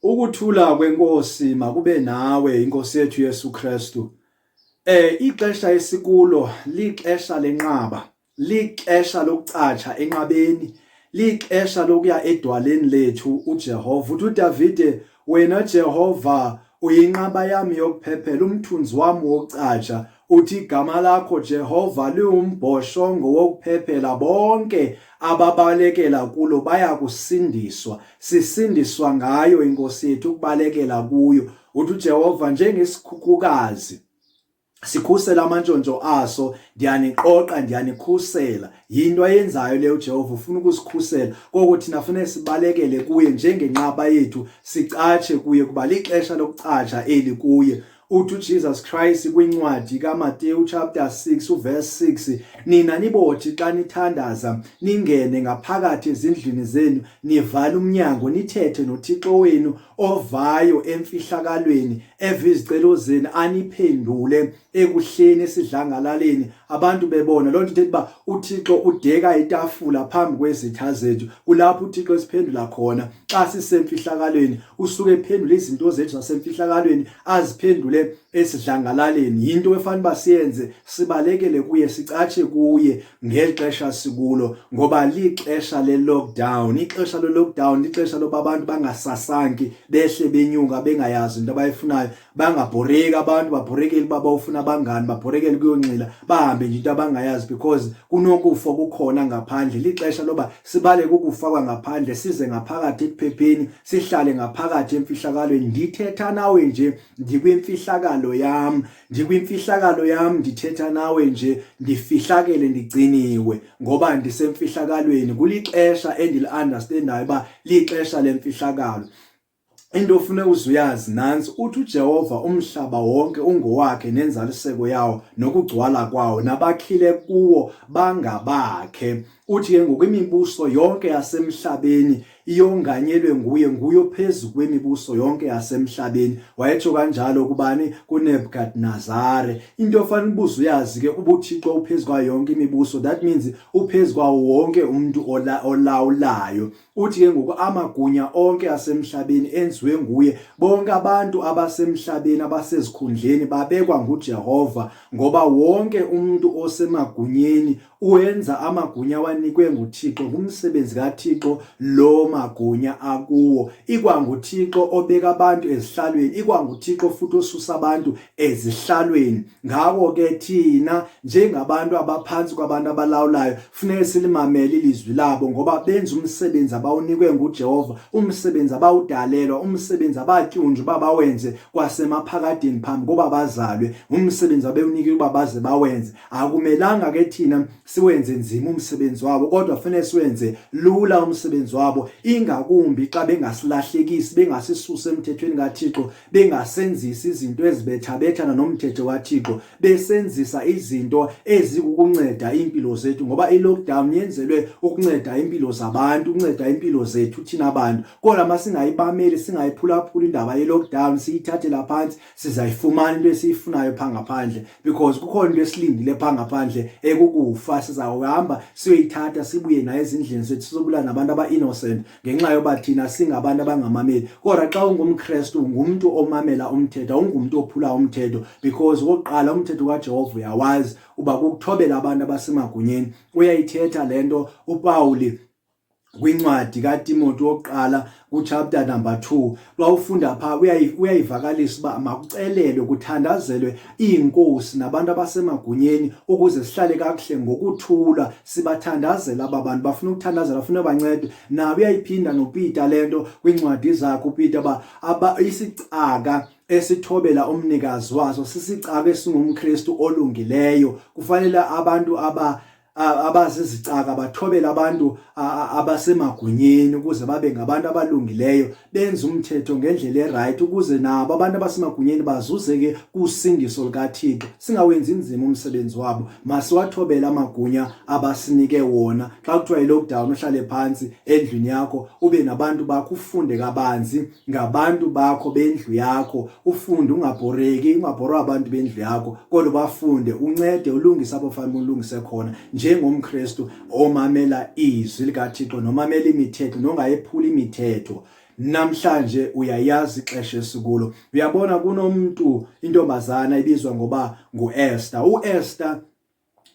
Ukuthula kwenkosi makube nawe inkosi yethu Yesu Kristu. Ixesha esikulo lixesha lenqaba, lixesha lokucatsha enqabeni, lixesha lokuya edwaleni lethu uJehova. Uthi uDavide, wena Jehova uyinqaba yami yokuphephela, umthunzi wami wokucatsha. Uthi igama lakho Jehova liwumbhoshongo wokuphephela, bonke ababalekela kulo baya kusindiswa. Sisindiswa ngayo inkosi yethu ukubalekela kuyo. Uthi uJehova njengesikhukhukazi sikhusela amantshontsho aso, ndiyaniqoqa ndiyanikhusela. Yinto ayenzayo leyo uJehova, ufuna ukusikhusela. Koko thina funeka sibalekele kuye njengenqaba yethu, sicatshe kuye kuba lixesha lokucatsha eli kuye. Uthi uJesus Christ kwincwadi kaMateyu chapter 6 uverse 6, nina nibothi xa nithandaza ningene ngaphakathi ezindlini zenu, nivale umnyango, nithethe noThixo wenu ovayo emfihlakalweni, eva izicelo zenu, aniphendule ekuhleni esidlangalaleni, abantu bebona. Loo nto ithetha uba uThixo udeka itafula phambi kwezitha zethu. Kulapho uThixo esiphendula khona xa sisemfihlakalweni. Usuke ephendula izinto zethu zasemfihlakalweni aziphendule esidlangalaleni. Yinto efanele uba siyenze, sibalekele kuye, sicatshe kuye ngexesha sikulo, ngoba lixesha le-lockdown. Ixesha le-lockdown lixesha loba abantu bangasasanki, behle benyuka, bengayazi into abayifunayo, bangabhoreki abantu, babhorekele uba bawufuna bangani, babhorekele kuyonxila, bahambe nje into abangayazi, because kunokufa kukhona ngaphandle. Lixesha loba sibaleke ukufa kwangaphandle, size ngaphakathi ekuphepheni, sihlale ngaphakathi emfihlakalweni. Ndithetha nawe nje ndikwimfihlakalo yam, ndikwimfihlakalo yam, ndithetha nawe nje ndifihlakele, ndigciniwe ngoba ndisemfihlakalweni. Kulixesha endili-understandayo uba lixesha lemfihlakalo. Into ofuna uzuyazi nansi, uthi uJehova umhlaba wonke ungowakhe nenzaliseko yawo nokugcwala kwawo, nabakhile kuwo bangabakhe. Uthi ke ngokwemibuso yonke yasemhlabeni iyonganyelwe nguye, nguye phezu kwemibuso yonke yasemhlabeni. Wayetsho kanjalo kubani? kuNebukadnezari. Into ofanele ubuze uyazi ke, ubuThixo uphezu kwayo yonke imibuso, that means uphezu kwawo wonke umuntu olawulayo. Uthi ke ngoku amagunya onke asemhlabeni enziwe nguye, bonke abantu abasemhlabeni abasezikhundleni babekwa nguJehova, ngoba wonke umuntu osemagunyeni uyenza amagunya wanikwe nguThixo, ngumsebenzi kaThixo lo magunya akuwo. IkwanguThixo obeka abantu ezihlalweni, ikwanguThixo futhi osusa abantu ezihlalweni. Ngako ke thina njengabantu abaphansi kwabantu abalawulayo funeka silimamele ilizwi labo, ngoba benza umsebenzi abawunikwe nguJehova, umsebenzi abawudalelwa, umsebenzi abatyunjwe uba bawenze kwasemaphakadeni phambi koba bazalwe, umsebenzi abewunikwe uba baze bawenze. Akumelanga ke thina siwenze nzima umsebenzi wabo, kodwa fanele siwenze lula umsebenzi wabo, ingakumbi xa bengasilahlekisi, bengasisusa emthethweni kaThixo, bengasenzisi izinto ezibethabethana nomthetho kaThixo, besenzisa izinto ezikukunceda impilo zethu, ngoba i-lockdown yenzelwe ukunceda impilo zabantu, ukunceda impilo zethu thina abantu. Kodwa masingayibameli, singayiphulaphula indaba ye-lockdown, siyithathela phansi, sizayifumana into esiyifunayo phaa ngaphandle, because kukhona into esilindile phaa ngaphandle ekukufa. Sizawuhamba siyoyithatha sibuye nayo ezindlini zethu, sizobulala nabantu aba-innocent ngenxa yoba thina singabantu abangamameli. Kodwa xa ungumKristu ungumntu omamela umthetho, ungumntu ophula umthetho, because okokuqala umthetho kaJehova uyawazi uba kukuthobela abantu abasemagunyeni. Uyayithetha lento uPawuli kwincwadi kaTimothy wokuqala kuchapter number 2, xa ufunda phaa uyayivakalisa uba makucelelwe, kuthandazelwe iinkosi nabantu abasemagunyeni ukuze sihlale kakuhle ngokuthula, sibathandazela aba bantu. Bafuna ukuthandazela, bafuna bancedwe. Nawe uyayiphinda noPeter lento kwincwadi zakhe uPeter uba isicaka esithobela umnikazi waso sisicaka esingumKristu olungileyo. Kufanele abantu abazizicaka bathobela abantu abasemagunyeni ukuze babe ngabantu abalungileyo, benza umthetho ngendlela eright, ukuze nabo abantu abasemagunyeni bazuzeke kusindiso likaThixo. Singawenzi nzima umsebenzi wabo, masiwathobele amagunya abasinike wona. Xa kuthiwa yi-lockdown, uhlale phansi endlini yakho, ube nabantu bakho, ufunde kabanzi ngabantu bakho bendlu yakho, ufunde, ungabhoreki, ungabhorwa abantu bendlu yakho, kodwa bafunde, uncede, ulungise apho fanele ulungise khona, njengomKristu omamela izwi likaThixo, nomamela imithetho, nongayephula imithetho. namhlanje uyayazi ixesha esikulo. Uyabona kunomuntu intombazana ibizwa ngoba nguEsther. uEsther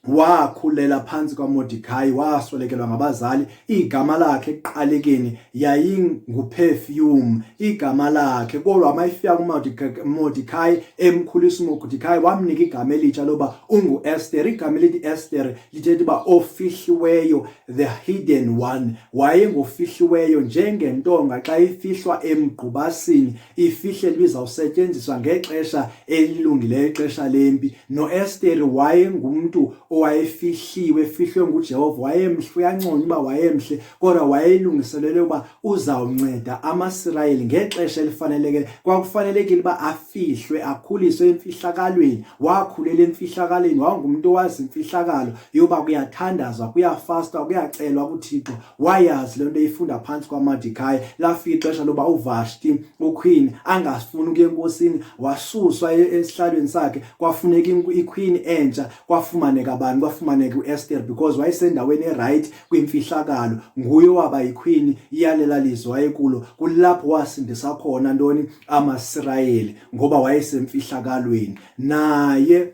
wakhulela phansi kwaMordekhai, waswelekelwa ngabazali. Igama lakhe ekuqalekeni yayinguPerfume igama lakhe, kodwa mayifika kuMordekhai emkhulisa uMordekhai wamnika igama elitsha loba unguEsther. Igama elithi Esther lithetha uba ofihliweyo, the hidden one. Wayengofihliweyo njengentonga xa ifihlwa emgqubasini, ifihle libizawusetshenziswa ngexesha elilungileyo, ixesha lempi. NoEsther wayengumuntu owayefihliwe, efihlwe nguJehova. Wayemhle, uyanconywa uba wayemhle, kodwa wayelungiselele uba uzawunceda amaSirayeli ngexesha elifaneleke. Kwakufanelekile uba afihlwe, akhuliswe emfihlakalweni. Wakhulela emfihlakalweni, wangumuntu owazi imfihlakalo yoba kuyathandazwa, kuyafastwa, kuyacelwa kuThixo. Wayazi le nto eyifunda phansi kwaMordekhai. Lafika ixesha loba uVashti, uQueen, angasifuni ukuya enkosini, wasuswa esihlalweni sakhe. Kwafuneka iQueen entsha, kwafumaneka abantu, kwafumaneka uEsther, because wayesendaweni eright kwimfihlakalo. Nguye waba yiQueen iyalela lizwe wayekulo. Kulapho wasindisa khona ntoni amaSirayeli, ngoba wayesemfihlakalweni. Naye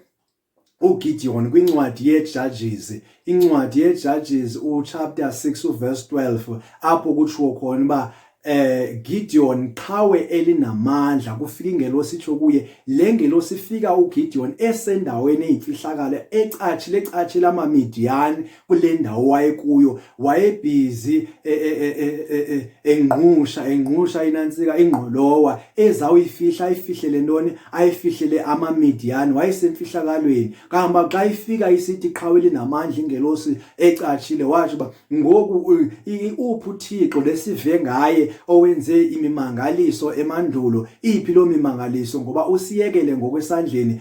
uGideon kwincwadi yeJudges, incwadi yeJudges uchapter 6 uverse 12, apho kutshiwo khona uba Gideon qhawe elinamandla. Kufika ingelosi itsho kuye, le ngelosi ifika uGideon esendaweni eyimfihlakalo, ecatshile amaMidiyani kule ndawo wayekuyo. Wayebhizi engqusha inantsika ingqolowa ezawuyifihla, ayifihlele ntoni, ayifihlele amaMidiyani. Wayesemfihlakalweni, kahamba xa ifika isithi qhawe elinamandla ingelosi ecatshile, watsho uba ngoku uphi uThixo lesive ngaye owenze imimangaliso emandulo? Iphi lo mimangaliso? Ngoba usiyekele ngokwesandleni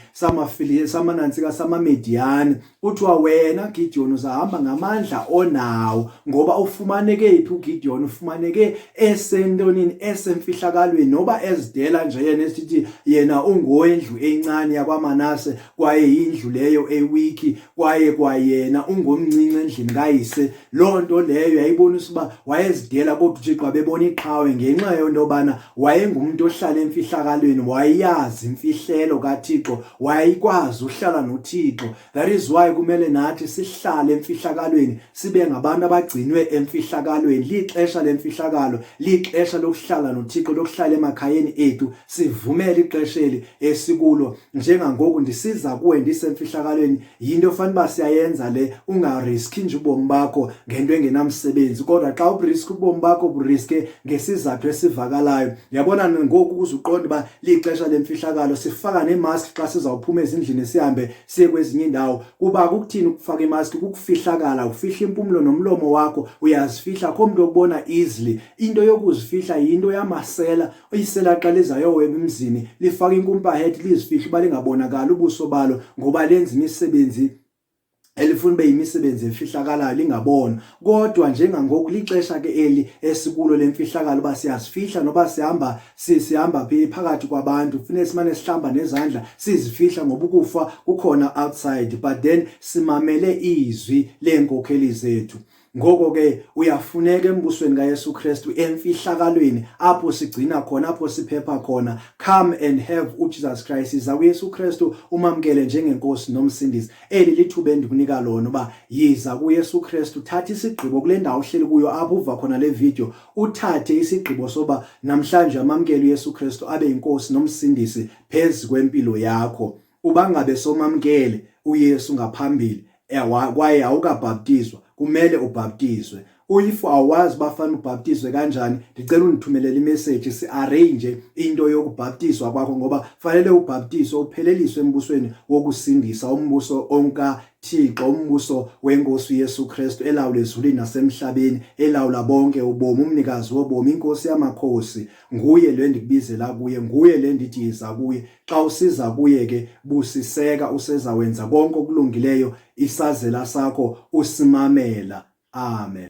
samanantsika samaMidiyani. Kuthiwa wena Gideon uzahamba ngamandla onawo. Ngoba ufumaneke iphi uGideon? Ufumaneke esentonini, esemfihlakalweni, noba ezidela nje yena esithi yena ungowendlu encane yakwaManase, kwaye indlu leyo ewiki, kwaye kwayena ungomncinci endlini kayise. Loo nto leyo yayibonisa uba wayezidela, kodwa uThixo bebona iqhawe ngenxa yentobana wayengumuntu ohlala emfihlakalweni, wayazi imfihlelo kaThixo, wayikwazi uhlala noThixo. That is why kumele nathi sihlale emfihlakalweni, sibe ngabantu abagcinwe emfihlakalweni. Lixesha lemfihlakalo, lixesha lokuhlala noThixo, lokuhlala emakhayeni ethu, sivumele ixesha esikulo. Njengangoku ndisiza kuwe ndisemfihlakalweni, yinto efanele uba siyayenza le. Ungariski nje ubomi bakho ngento engenamsebenzi, kodwa xa uburiski ubomi bakho uburiske ngesizathu esivakalayo. Yabona ngoku ukuze uqonde uba lixesha lemfihlakalo, sifaka nemask xa sizawuphuma ezindlini sihambe siye kwezinye indawo. Kuba kukuthini ukufaka imask? Kukufihlakala, ufihla impumlo nomlomo wakho, uyazifihla, akho muntu okubona easily. Into yokuzifihla yinto yamasela. Isela xa lizayowe emzini lifaka inkumpa head, lizifihla uba lingabonakali ubuso balo, ngoba lenza imisebenzi elifuna ube yimisebenzi emfihlakalayo, lingabona. Kodwa njengangoku lixesha ke eli esikulo lemfihlakalo, ba siyasifihla noba sihamba phakathi kwabantu, kufanele simane sihlamba nezandla, sizifihla ngoba ukufa kukhona outside, but then simamele izwi leenkokheli zethu. Ngoko ke uyafuneka embusweni kaYesu Kristu, emfihlakalweni, apho sigcina khona, apho siphepha khona. Come and have uJesus Christ. Iza kuYesu Kristu, umamkele njengenkosi nomsindisi. Eli lithuba endikunika lona uba yiza kuYesu Kristu, thatha isigqibo kule ndawo uhleli kuyo, apho uva khona le video, uthathe isigqibo soba namhlanje amamkele uYesu Kristu abe inkosi nomsindisi phezu kwempilo yakho. Uba ngabe somamkele uYesu ngaphambili kwaye awukabhaptizwa, kumele ubhaptizwe. If awazi bafana ubhaptizwe kanjani, ndicela undithumelele imessage, si-arrange into yokubhaptizwa kwakho, ngoba fanele ubhaptizwe upheleliswe embusweni wokusindisa, umbuso onkaThixo, umbuso wenkosi uYesu Kristu elawula ezulwini nasemhlabeni, elawula bonke ubomi, umnikazi wobomi, inkosi yamakhosi. Nguye lo endikubizela kuye, nguye le ndithi yiza kuye. Xa usiza kuye ke busiseka, usezawenza konke okulungileyo, isazela sakho usimamela. Amen.